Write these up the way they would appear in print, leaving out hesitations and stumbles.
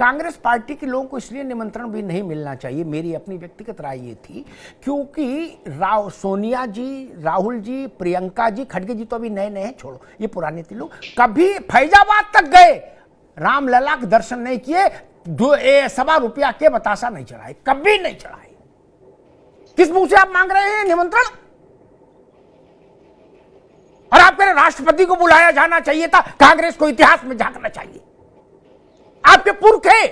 Congress party के लोगों को इसलिए निमंत्रण भी नहीं मिलना चाहिए, मेरी अपनी व्यक्तिगत राय ये थी, क्योंकि सोनिया जी, राहुल जी, प्रियंका जी, खड़गे जी तो अभी नए नए हैं, छोड़ो ये पुराने थे लोग, कभी फैजाबाद तक गए, रामलला के दर्शन नहीं किए, ₹1.25 के बतासा नहीं चढ़ाए, कभी नहीं चढ़ाए। किस मुंह से आप मांग रहे हैं निमंत्रण? और आप कह रहे राष्ट्रपति को बुलाया जाना चाहिए था, कांग्रेस को इतिहास में झांकना चाहिए। आपके पूर्व थे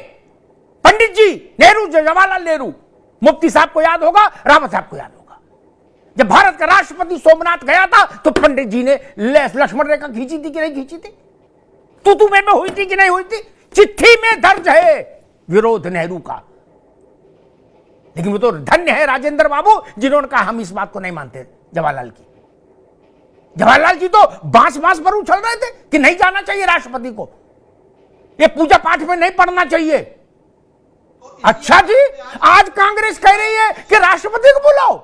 पंडित जी, नेहरू, जवाहरलाल नेहरू, मुफ्ती साहब को याद होगा, रावत साहब को याद होगा। जब भारत का राष्ट्रपति सोमनाथ गया था तो पंडित जी ने लक्ष्मण रेखा खींची थी कि नहीं खींची थी? तू में हुई थी कि नहीं हुई थी? चिट्ठी में दर्ज है विरोध नेहरू का। लेकिन वो तो धन्य है राजेंद्र बाबू जिन्होंने कहा हम इस बात को नहीं मानते। जवाहरलाल जी तो बांस पर उछल रहे थे कि नहीं जाना चाहिए राष्ट्रपति को, ये पूजा पाठ में नहीं पढ़ना चाहिए। अच्छा जी, आज कांग्रेस कह रही है कि राष्ट्रपति को बुलाओ।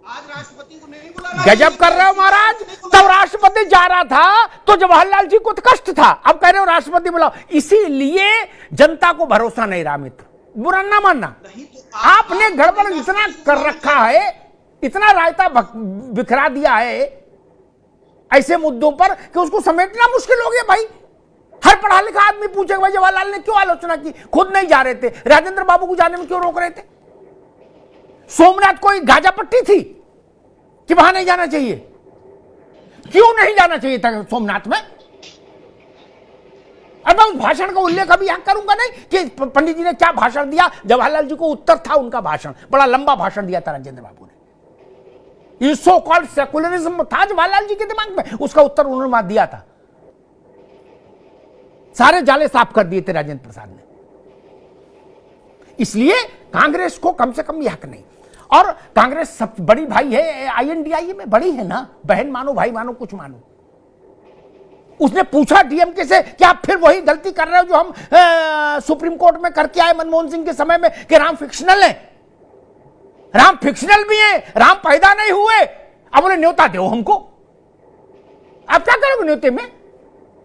आज राष्ट्रपति को नहीं बुला, गजब कर रहे हो महाराज। तब राष्ट्रपति जा रहा था तो जवाहरलाल जी को तो कष्ट था, अब कह रहे हो राष्ट्रपति बुलाओ। इसीलिए जनता को भरोसा नहीं रहा मित्र, बुरा ना मानना। आपने गड़बड़ इतना कर रखा है, इतना रायता बिखरा दिया है ऐसे मुद्दों पर कि उसको समेटना मुश्किल हो गया भाई। हर पढ़ा लिखा आदमी पूछेगा भाई जवाहरलाल ने क्यों आलोचना की, खुद नहीं जा रहे थे, राजेंद्र बाबू को जाने में क्यों रोक रहे थे? सोमनाथ कोई गाजा पट्टी थी कि वहां नहीं जाना चाहिए? क्यों नहीं जाना चाहिए था सोमनाथ में? अब मैं उस भाषण का उल्लेख अभी यहां करूंगा नहीं कि पंडित जी ने क्या भाषण दिया। जवाहरलाल जी को उत्तर था उनका भाषण, बड़ा लंबा भाषण दिया था राजेंद्र बाबू ने। ये सो कॉल्ड सेकुलरिज्म था जवाहरलाल जी के दिमाग में, उसका उत्तर उन्होंने वहां दिया था। सारे जाले साफ कर दिए थे राजेंद्र प्रसाद ने। इसलिए कांग्रेस को कम से कम यह हक नहीं। और कांग्रेस सब बड़ी भाई है, INDIA में बड़ी है ना, बहन मानो भाई मानो कुछ मानो। उसने पूछा डीएमके से कि आप फिर वही गलती कर रहे हो जो हम सुप्रीम कोर्ट में करके आए मनमोहन सिंह के समय में कि राम फिक्शनल है। राम फिक्शनल भी है, राम पैदा नहीं हुए। अब बोले न्योता दो हमको। आप क्या करोगे न्योते में?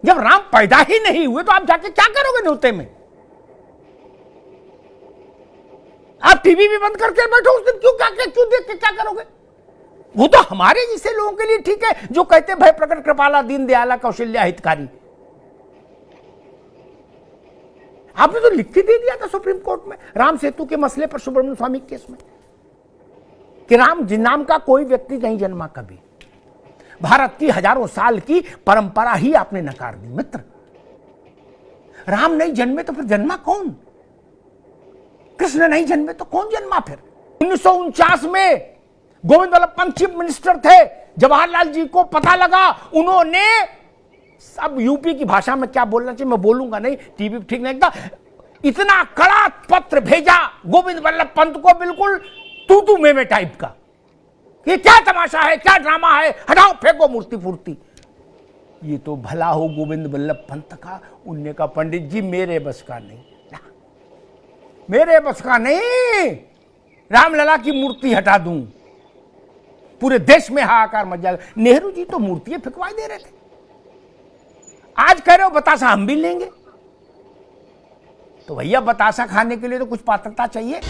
जब राम पैदा ही नहीं हुए तो आप जाके क्या करोगे न्योते में? आप टीवी भी बंद करके बैठो उस दिन, क्यों देख के क्या करोगे? वो तो हमारे जैसे लोगों के लिए ठीक है जो कहते भय प्रकट कृपाला दीन दयाला कौशल्या हितकारी। आपने तो लिख के दे दिया था सुप्रीम कोर्ट में राम सेतु के मसले पर, सुब्रमण्यम स्वामी केस में, कि राम नाम का कोई व्यक्ति नहीं जन्मा कभी। भारत की हजारों साल की परंपरा ही आपने नकार दी मित्र। राम नहीं जन्मे तो फिर जन्मा कौन? कृष्ण नहीं जन्मे तो कौन जन्मा फिर? 1949 में गोविंद वल्लभ पंत चीफ मिनिस्टर थे, जवाहरलाल जी को पता लगा, उन्होंने अब यूपी की भाषा में क्या बोलना चाहिए मैं बोलूंगा नहीं, टीवी ठीक नहीं था, इतना कड़ा पत्र भेजा गोविंद वल्लभ पंत को, बिल्कुल तू में टाइप का, ये क्या तमाशा है, क्या ड्रामा है, हटाओ फेंको मूर्ति फूर्ति। ये तो भला हो गोविंद वल्लभ पंत का। उनने कहा पंडित जी मेरे बस का नहीं, मेरे बस का नहीं, रामलला की मूर्ति हटा दूं, पूरे देश में हाहाकार मच जाएगा। नेहरू जी तो मूर्तियां फेंकवाई दे रहे थे, आज कह रहे हो बतासा हम भी लेंगे। तो भैया बतासा खाने के लिए तो कुछ पात्रता चाहिए।